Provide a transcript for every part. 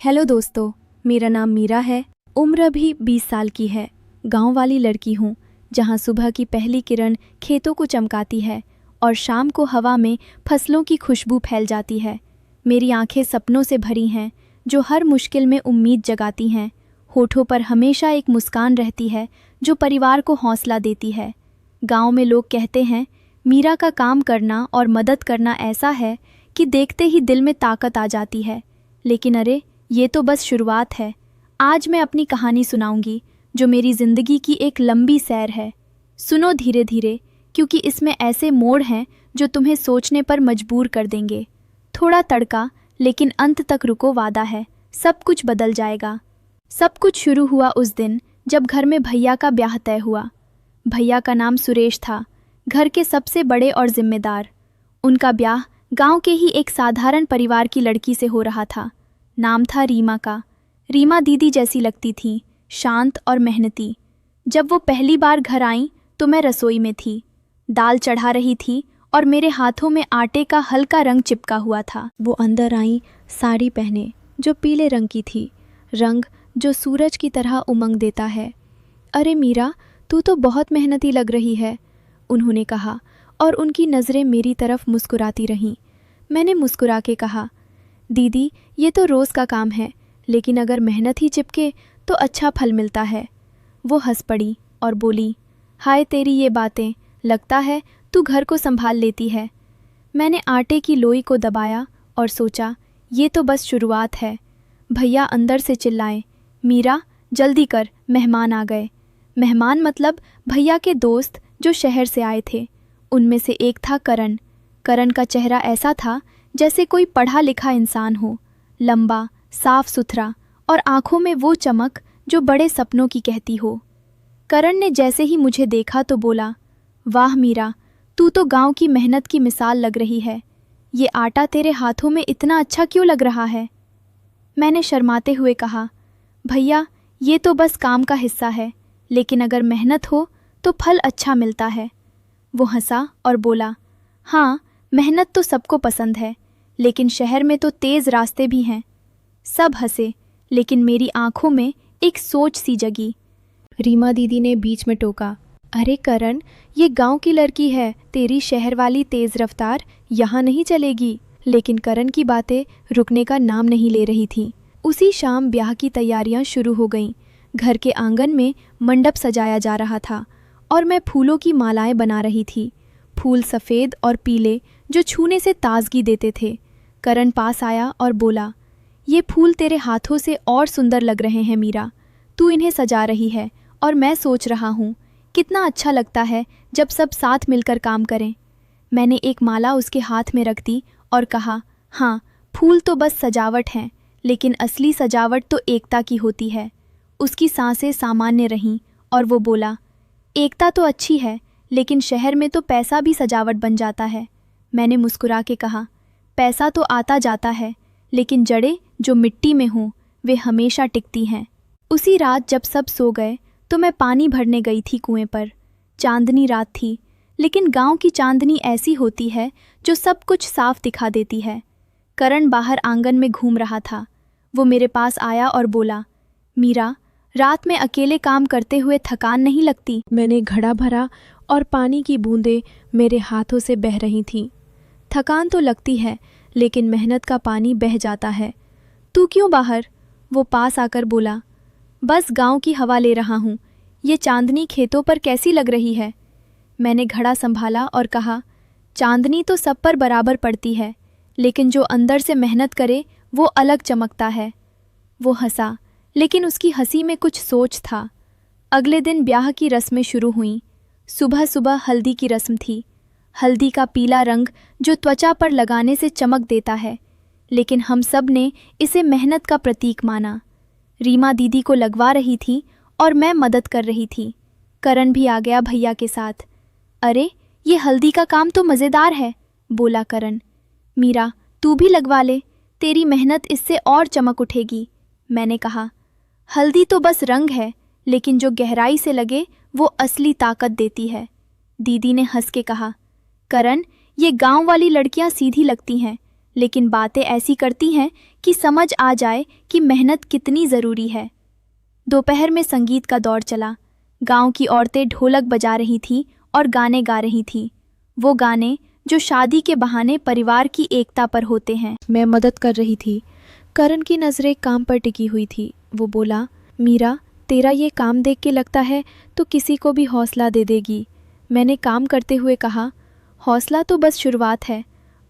Hello दोस्तों, मेरा नाम मीरा है। उम्र भी 20 साल की है। गांव वाली लड़की हूँ, जहाँ सुबह की पहली किरण खेतों को चमकाती है और शाम को हवा में फसलों की खुशबू फैल जाती है। मेरी आंखें सपनों से भरी हैं, जो हर मुश्किल में उम्मीद जगाती हैं। होठों पर हमेशा एक मुस्कान रहती है, जो परिवार को हौसला देती है। गांव में लोग कहते हैं, मीरा का काम करना और मदद करना ऐसा है कि देखते ही दिल में ताकत आ जाती है। लेकिन अरे, ये तो बस शुरुआत है। आज मैं अपनी कहानी सुनाऊंगी, जो मेरी ज़िंदगी की एक लंबी सैर है। सुनो धीरे धीरे, क्योंकि इसमें ऐसे मोड़ हैं जो तुम्हें सोचने पर मजबूर कर देंगे। थोड़ा तड़का, लेकिन अंत तक रुको, वादा है सब कुछ बदल जाएगा। सब कुछ शुरू हुआ उस दिन जब घर में भैया का ब्याह तय हुआ। भैया का नाम सुरेश था, घर के सबसे बड़े और जिम्मेदार। उनका ब्याह गांव के ही एक साधारण परिवार की लड़की से हो रहा था। नाम था रीमा का। रीमा दीदी जैसी लगती थी, शांत और मेहनती। जब वो पहली बार घर आईं तो मैं रसोई में थी, दाल चढ़ा रही थी और मेरे हाथों में आटे का हल्का रंग चिपका हुआ था। वो अंदर आईं साड़ी पहने, जो पीले रंग की थी, रंग जो सूरज की तरह उमंग देता है। अरे मीरा, तू तो बहुत मेहनती लग रही है, उन्होंने कहा और उनकी नज़रें मेरी तरफ मुस्कुराती रहीं। मैंने मुस्कुरा के कहा, दीदी ये तो रोज़ का काम है, लेकिन अगर मेहनत ही चिपके तो अच्छा फल मिलता है। वो हंस पड़ी और बोली, हाय तेरी ये बातें, लगता है तू घर को संभाल लेती है। मैंने आटे की लोई को दबाया और सोचा, ये तो बस शुरुआत है। भैया अंदर से चिल्लाए, मीरा जल्दी कर, मेहमान आ गए। मेहमान मतलब भैया के दोस्त जो शहर से आए थे। उनमें से एक था करण। करण का चेहरा ऐसा था जैसे कोई पढ़ा लिखा इंसान हो, लंबा, साफ सुथरा और आंखों में वो चमक जो बड़े सपनों की कहती हो। करण ने जैसे ही मुझे देखा तो बोला, वाह मीरा, तू तो गांव की मेहनत की मिसाल लग रही है। ये आटा तेरे हाथों में इतना अच्छा क्यों लग रहा है? मैंने शर्माते हुए कहा, भैया ये तो बस काम का हिस्सा है, लेकिन अगर मेहनत हो तो फल अच्छा मिलता है। वो हंसा और बोला, हाँ मेहनत तो सबको पसंद है, लेकिन शहर में तो तेज़ रास्ते भी हैं। सब हंसे, लेकिन मेरी आंखों में एक सोच सी जगी। रीमा दीदी ने बीच में टोका, अरे करण, ये गांव की लड़की है, तेरी शहर वाली तेज़ रफ्तार यहाँ नहीं चलेगी। लेकिन करण की बातें रुकने का नाम नहीं ले रही थीं। उसी शाम ब्याह की तैयारियां शुरू हो गईं। घर के आंगन में मंडप सजाया जा रहा था और मैं फूलों की मालाएं बना रही थी। फूल सफ़ेद और पीले, जो छूने से ताजगी देते थे। करण पास आया और बोला, ये फूल तेरे हाथों से और सुंदर लग रहे हैं मीरा। तू इन्हें सजा रही है और मैं सोच रहा हूँ कितना अच्छा लगता है जब सब साथ मिलकर काम करें। मैंने एक माला उसके हाथ में रख दी और कहा, हाँ फूल तो बस सजावट हैं, लेकिन असली सजावट तो एकता की होती है। उसकी सांसें सामान्य रहीं और वो बोला, एकता तो अच्छी है, लेकिन शहर में तो पैसा भी सजावट बन जाता है। मैंने मुस्कुरा के कहा, पैसा तो आता जाता है, लेकिन जड़ें जो मिट्टी में हों वे हमेशा टिकती हैं। उसी रात जब सब सो गए तो मैं पानी भरने गई थी कुएं पर। चांदनी रात थी, लेकिन गांव की चांदनी ऐसी होती है जो सब कुछ साफ दिखा देती है। करण बाहर आंगन में घूम रहा था। वो मेरे पास आया और बोला, मीरा, रात में अकेले काम करते हुए थकान नहीं लगती? मैंने घड़ा भरा और पानी की बूंदें मेरे हाथों से बह रही थीं। थकान तो लगती है, लेकिन मेहनत का पानी बह जाता है। तू क्यों बाहर? वो पास आकर बोला, बस गांव की हवा ले रहा हूँ। ये चांदनी खेतों पर कैसी लग रही है? मैंने घड़ा संभाला और कहा, चांदनी तो सब पर बराबर पड़ती है, लेकिन जो अंदर से मेहनत करे वो अलग चमकता है। वो हंसा, लेकिन उसकी हंसी में कुछ सोच था। अगले दिन ब्याह की रस्में शुरू हुईं। सुबह सुबह हल्दी की रस्म थी। हल्दी का पीला रंग जो त्वचा पर लगाने से चमक देता है, लेकिन हम सब ने इसे मेहनत का प्रतीक माना। रीमा दीदी को लगवा रही थी और मैं मदद कर रही थी। करण भी आ गया भैया के साथ। अरे ये हल्दी का काम तो मज़ेदार है, बोला करण। मीरा तू भी लगवा ले, तेरी मेहनत इससे और चमक उठेगी, मैंने कहा। हल्दी तो बस रंग है, लेकिन जो गहराई से लगे वो असली ताकत देती है, दीदी ने हंस के कहा। करण, ये गांव वाली लड़कियां सीधी लगती हैं, लेकिन बातें ऐसी करती हैं कि समझ आ जाए कि मेहनत कितनी ज़रूरी है। दोपहर में संगीत का दौर चला। गांव की औरतें ढोलक बजा रही थीं और गाने गा रही थीं, वो गाने जो शादी के बहाने परिवार की एकता पर होते हैं। मैं मदद कर रही थी। करण की नज़रें काम पर टिकी हुई थी। वो बोला, मीरा, तेरा ये काम देख के लगता है तो किसी को भी हौसला दे देगी। मैंने काम करते हुए कहा, हौसला तो बस शुरुआत है,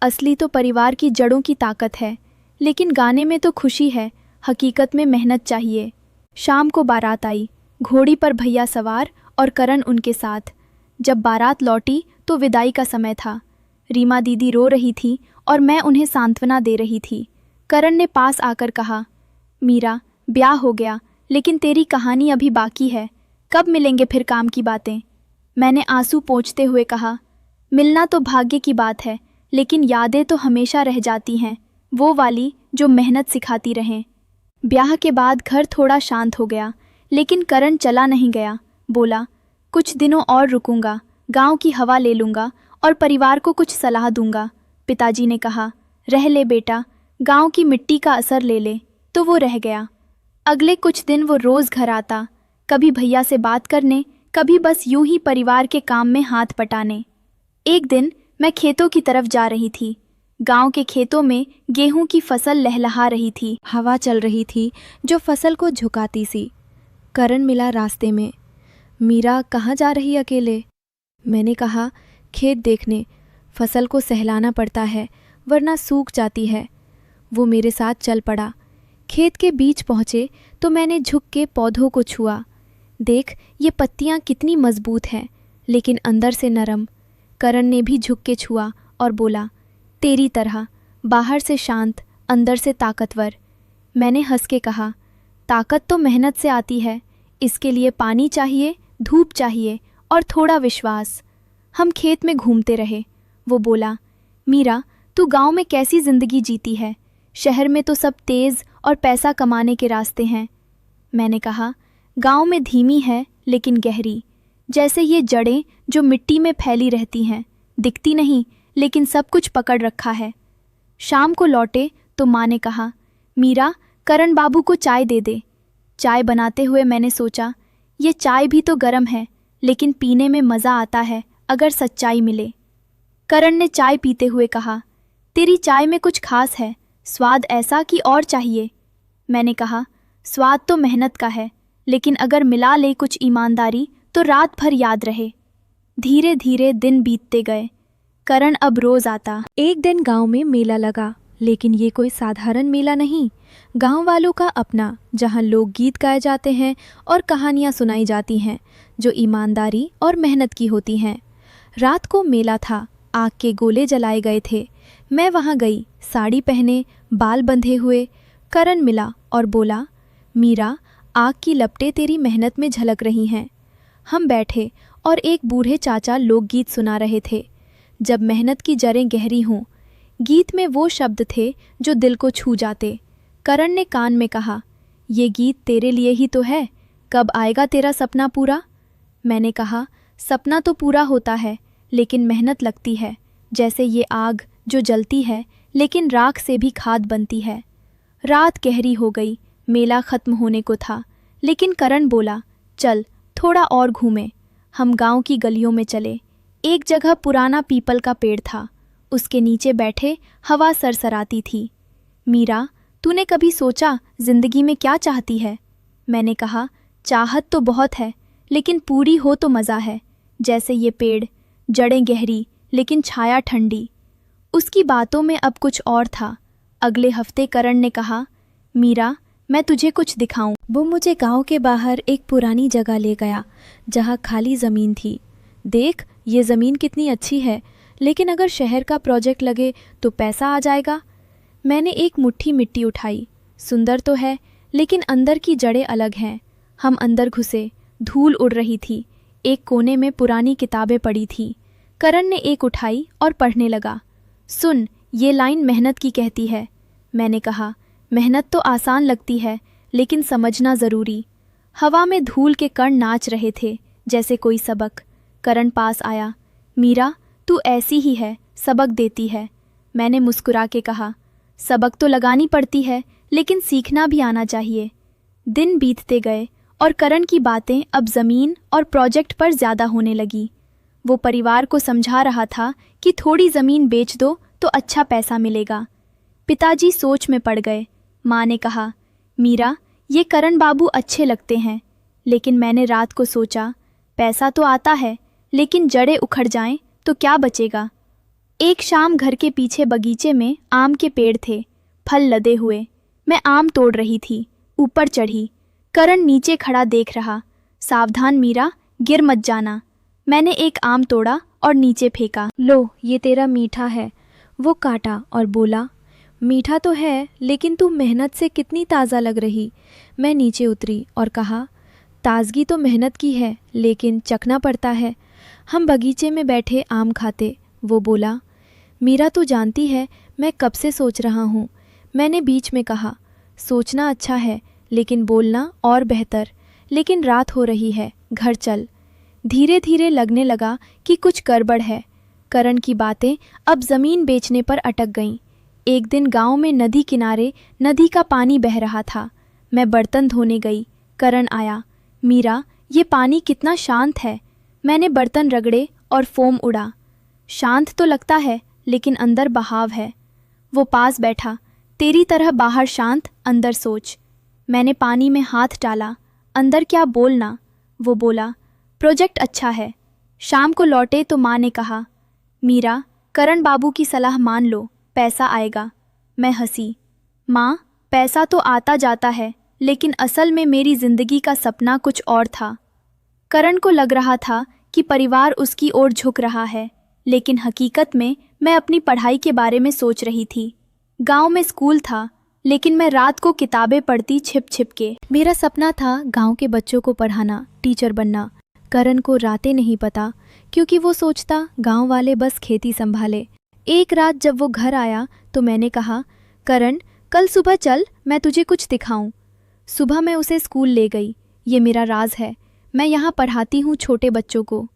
असली तो परिवार की जड़ों की ताकत है। लेकिन गाने में तो खुशी है, हकीकत में मेहनत चाहिए। शाम को बारात आई, घोड़ी पर भैया सवार और करण उनके साथ। जब बारात लौटी तो विदाई का समय था। रीमा दीदी रो रही थी और मैं उन्हें सांत्वना दे रही थी। करण ने पास आकर कहा, मीरा, ब्याह हो गया, लेकिन तेरी कहानी अभी बाकी है। कब मिलेंगे फिर काम की बातें? मैंने आंसू पोंछते हुए कहा, मिलना तो भाग्य की बात है, लेकिन यादें तो हमेशा रह जाती हैं, वो वाली जो मेहनत सिखाती रहें। ब्याह के बाद घर थोड़ा शांत हो गया, लेकिन करण चला नहीं गया। बोला, कुछ दिनों और रुकूंगा, गांव की हवा ले लूंगा और परिवार को कुछ सलाह दूंगा। पिताजी ने कहा, रह ले बेटा, गांव की मिट्टी का असर ले ले। तो वो रह गया। अगले कुछ दिन वो रोज़ घर आता, कभी भैया से बात करने, कभी बस यूं ही परिवार के काम में हाथ बटाने। एक दिन मैं खेतों की तरफ जा रही थी। गांव के खेतों में गेहूं की फसल लहलहा रही थी। हवा चल रही थी जो फसल को झुकाती सी। करण मिला रास्ते में। मीरा, कहाँ जा रही अकेले? मैंने कहा, खेत देखने। फसल को सहलाना पड़ता है, वरना सूख जाती है। वो मेरे साथ चल पड़ा। खेत के बीच पहुँचे तो मैंने झुक के पौधों को छुआ। देख, ये पत्तियाँ कितनी मजबूत हैं, लेकिन अंदर से नरम। करण ने भी झुक के छुआ और बोला, तेरी तरह, बाहर से शांत, अंदर से ताकतवर। मैंने हंस के कहा, ताकत तो मेहनत से आती है, इसके लिए पानी चाहिए, धूप चाहिए और थोड़ा विश्वास। हम खेत में घूमते रहे। वो बोला, मीरा, तू गांव में कैसी ज़िंदगी जीती है? शहर में तो सब तेज़ और पैसा कमाने के रास्ते हैं। मैंने कहा, गांव में धीमी है लेकिन गहरी, जैसे ये जड़ें जो मिट्टी में फैली रहती हैं, दिखती नहीं लेकिन सब कुछ पकड़ रखा है। शाम को लौटे तो माँ ने कहा, मीरा, करण बाबू को चाय दे दे। चाय बनाते हुए मैंने सोचा, ये चाय भी तो गर्म है, लेकिन पीने में मज़ा आता है अगर सच्चाई मिले। करण ने चाय पीते हुए कहा, तेरी चाय में कुछ खास है, स्वाद ऐसा कि और चाहिए। मैंने कहा, स्वाद तो मेहनत का है, लेकिन अगर मिला ले कुछ ईमानदारी तो रात भर याद रहे। धीरे धीरे दिन बीतते गए। करण अब रोज आता। एक दिन गांव में मेला लगा, लेकिन ये कोई साधारण मेला नहीं, गांव वालों का अपना, जहां लोकगीत गाए जाते हैं और कहानियां सुनाई जाती हैं जो ईमानदारी और मेहनत की होती हैं। रात को मेला था, आग के गोले जलाए गए थे। मैं वहां गई, साड़ी पहने, बाल बंधे हुए। करण मिला और बोला, मीरा, आग की लपटें तेरी मेहनत में झलक रही हैं। हम बैठे और एक बूढ़े चाचा लोकगीत सुना रहे थे, जब मेहनत की जड़ें गहरी हों। गीत में वो शब्द थे जो दिल को छू जाते। करण ने कान में कहा, ये गीत तेरे लिए ही तो है, कब आएगा तेरा सपना पूरा? मैंने कहा, सपना तो पूरा होता है, लेकिन मेहनत लगती है, जैसे ये आग जो जलती है लेकिन राख से भी खाद बनती है। रात गहरी हो गई, मेला खत्म होने को था, लेकिन करण बोला, चल थोड़ा और घूमें। हम गांव की गलियों में चले। एक जगह पुराना पीपल का पेड़ था, उसके नीचे बैठे हवा सरसराती थी। मीरा, तूने कभी सोचा जिंदगी में क्या चाहती है? मैंने कहा, चाहत तो बहुत है, लेकिन पूरी हो तो मज़ा है, जैसे ये पेड़, जड़ें गहरी लेकिन छाया ठंडी। उसकी बातों में अब कुछ और था। अगले हफ्ते करण ने कहा, मीरा, मैं तुझे कुछ दिखाऊं। वो मुझे गांव के बाहर एक पुरानी जगह ले गया, जहां खाली ज़मीन थी। देख, ये ज़मीन कितनी अच्छी है, लेकिन अगर शहर का प्रोजेक्ट लगे तो पैसा आ जाएगा। मैंने एक मुट्ठी मिट्टी उठाई। सुंदर तो है, लेकिन अंदर की जड़ें अलग हैं। हम अंदर घुसे, धूल उड़ रही थी। एक कोने में पुरानी किताबें पड़ी थी। करण ने एक उठाई और पढ़ने लगा। सुन, ये लाइन मेहनत की कहती है। मैंने कहा, मेहनत तो आसान लगती है, लेकिन समझना ज़रूरी। हवा में धूल के कण नाच रहे थे, जैसे कोई सबक। करण पास आया। मीरा, तू ऐसी ही है, सबक देती है। मैंने मुस्कुरा के कहा। सबक तो लगानी पड़ती है, लेकिन सीखना भी आना चाहिए। दिन बीतते गए और करण की बातें अब ज़मीन और प्रोजेक्ट पर ज़्यादा होने लगी। वो परिवार को समझा रहा था कि थोड़ी ज़मीन बेच दो तो अच्छा पैसा मिलेगा। पिताजी सोच में पड़ गए। माँ ने कहा, मीरा, ये करण बाबू अच्छे लगते हैं, लेकिन मैंने रात को सोचा, पैसा तो आता है, लेकिन जड़ें उखड़ जाएं तो क्या बचेगा। एक शाम घर के पीछे बगीचे में आम के पेड़ थे, फल लदे हुए। मैं आम तोड़ रही थी, ऊपर चढ़ी। करण नीचे खड़ा देख रहा। सावधान मीरा, गिर मत जाना। मैंने एक आम तोड़ा और नीचे फेंका। लो, ये तेरा मीठा है। वो काटा और बोला, मीठा तो है, लेकिन तू मेहनत से कितनी ताज़ा लग रही। मैं नीचे उतरी और कहा, ताजगी तो मेहनत की है, लेकिन चखना पड़ता है। हम बगीचे में बैठे आम खाते। वो बोला, मीरा, तू जानती है मैं कब से सोच रहा हूँ। मैंने बीच में कहा, सोचना अच्छा है, लेकिन बोलना और बेहतर। लेकिन रात हो रही है, घर चल। धीरे धीरे लगने लगा कि कुछ गड़बड़ है। करण की बातें अब ज़मीन बेचने पर अटक गईं। एक दिन गांव में नदी किनारे नदी का पानी बह रहा था। मैं बर्तन धोने गई। करण आया। मीरा, ये पानी कितना शांत है। मैंने बर्तन रगड़े और फोम उड़ा। शांत तो लगता है, लेकिन अंदर बहाव है। वो पास बैठा। तेरी तरह बाहर शांत, अंदर सोच। मैंने पानी में हाथ डाला। अंदर क्या बोलना। वो बोला, प्रोजेक्ट अच्छा है। शाम को लौटे तो माँ ने कहा, मीरा, करण बाबू की सलाह मान लो, पैसा आएगा। मैं हंसी। माँ, पैसा तो आता जाता है, लेकिन असल में मेरी जिंदगी का सपना कुछ और था। करण को लग रहा था कि परिवार उसकी ओर झुक रहा है, लेकिन हकीकत में मैं अपनी पढ़ाई के बारे में सोच रही थी। गांव में स्कूल था, लेकिन मैं रात को किताबें पढ़ती छिप छिप के। मेरा सपना था गांव के बच्चों को पढ़ाना, टीचर बनना। करण को रातें नहीं पता, क्योंकि वो सोचता गांव वाले बस खेती संभाले। एक रात जब वो घर आया तो मैंने कहा, करण, कल सुबह चल, मैं तुझे कुछ दिखाऊं। सुबह मैं उसे स्कूल ले गई। ये मेरा राज है, मैं यहाँ पढ़ाती हूँ छोटे बच्चों को।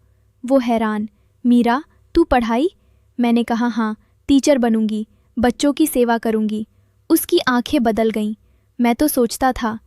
वो हैरान। मीरा, तू पढ़ाई? मैंने कहा, हाँ, टीचर बनूंगी, बच्चों की सेवा करूंगी। उसकी आंखें बदल गईं। मैं तो सोचता था।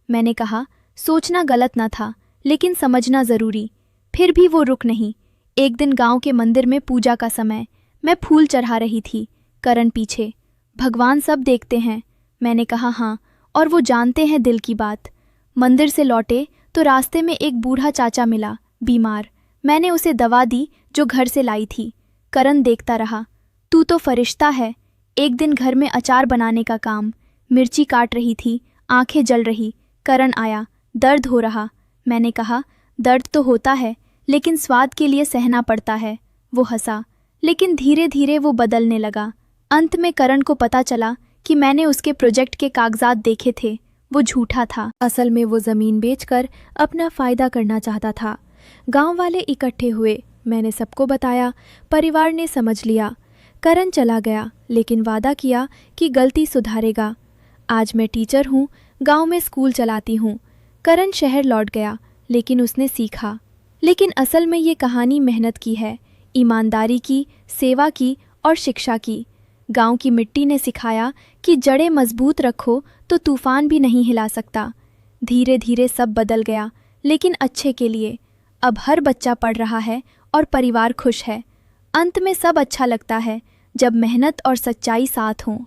मैंने कहा, सोचना गलत ना था, लेकिन समझना ज़रूरी। फिर भी वो रुक नहीं। एक दिन गांव के मंदिर में पूजा का समय, मैं फूल चढ़ा रही थी। करण पीछे। भगवान सब देखते हैं। मैंने कहा, हाँ, और वो जानते हैं दिल की बात। मंदिर से लौटे तो रास्ते में एक बूढ़ा चाचा मिला, बीमार। मैंने उसे दवा दी जो घर से लाई थी। करण देखता रहा। तू तो फरिश्ता है। एक दिन घर में अचार बनाने का काम, मिर्ची काट रही थी, आंखें जल रही। करण आया। दर्द हो रहा। मैंने कहा, दर्द तो होता है, लेकिन स्वाद के लिए सहना पड़ता है। वो हंसा, लेकिन धीरे धीरे वो बदलने लगा। अंत में करण को पता चला कि मैंने उसके प्रोजेक्ट के कागजात देखे थे, वो झूठा था। असल में वो ज़मीन बेचकर अपना फ़ायदा करना चाहता था। गांव वाले इकट्ठे हुए। मैंने सबको बताया। परिवार ने समझ लिया। करण चला गया, लेकिन वादा किया कि गलती सुधारेगा। आज मैं टीचर हूँ, गांव में स्कूल चलाती हूँ। करण शहर लौट गया, लेकिन उसने सीखा। लेकिन असल में ये कहानी मेहनत की है, ईमानदारी की, सेवा की और शिक्षा की। गांव की मिट्टी ने सिखाया कि जड़ें मजबूत रखो तो तूफान भी नहीं हिला सकता। धीरे धीरे सब बदल गया, लेकिन अच्छे के लिए। अब हर बच्चा पढ़ रहा है और परिवार खुश है। अंत में सब अच्छा लगता है जब मेहनत और सच्चाई साथ हों।